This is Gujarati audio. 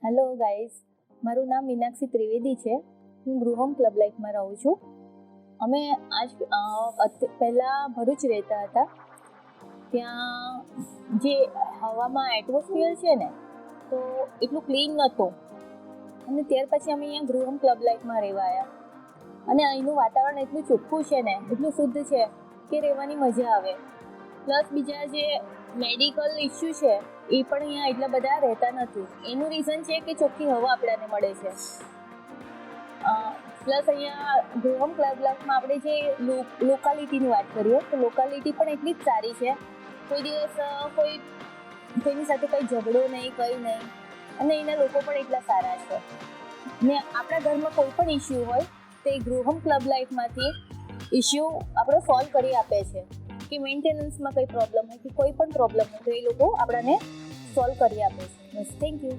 હેલો ગાઈઝ, મારું નામ મીનાક્ષી ત્રિવેદી છે. હું ગૃહમ ક્લબ લાઈફમાં રહું છું. અમે પહેલાં ભરૂચ રહેતા હતા. ત્યાં જે હવામાં એટમોસ્ફિયર છે ને, તો એટલું ક્લીન નહોતું. અને ત્યાર પછી અમે અહીંયા ગૃહમ ક્લબ લાઈફમાં રહેવા આવ્યા. અને અહીંનું વાતાવરણ એટલું ચોખ્ખું છે ને, એટલું શુદ્ધ છે કે રહેવાની મજા આવે. પ્લસ બીજા જે મેડિકલ ઇસ્યુ છે એ પણ અહીંયા એટલા બધા રહેતા નથી. એનું રીઝન છે કે ચોખ્ખી હવા આપણને મળે છે. પ્લસ અહીંયા ગૃહમ ક્લબ લાઈફમાં આપણે જે લોકાલિટીની વાત કરીએ તો લોકાલિટી પણ એટલી જ સારી છે. કોઈ દિવસ કોઈની સાથે કંઈ ઝઘડો નહીં, કંઈ નહીં. અને એના લોકો પણ એટલા સારા છે. ને આપણા ઘરમાં કોઈ પણ ઇસ્યુ હોય તે ગૃહમ ક્લબ લાઈફમાંથી ઇસ્યુ આપણો સોલ્વ કરી આપે છે. કે મેન્ટેનન્સમાં કંઈ પ્રોબ્લેમ હોય કે કોઈ પણ પ્રોબ્લેમ હોય તો એ લોકો આપણને સોલ્વ કરી આપે છે. બસ, થેન્ક યુ.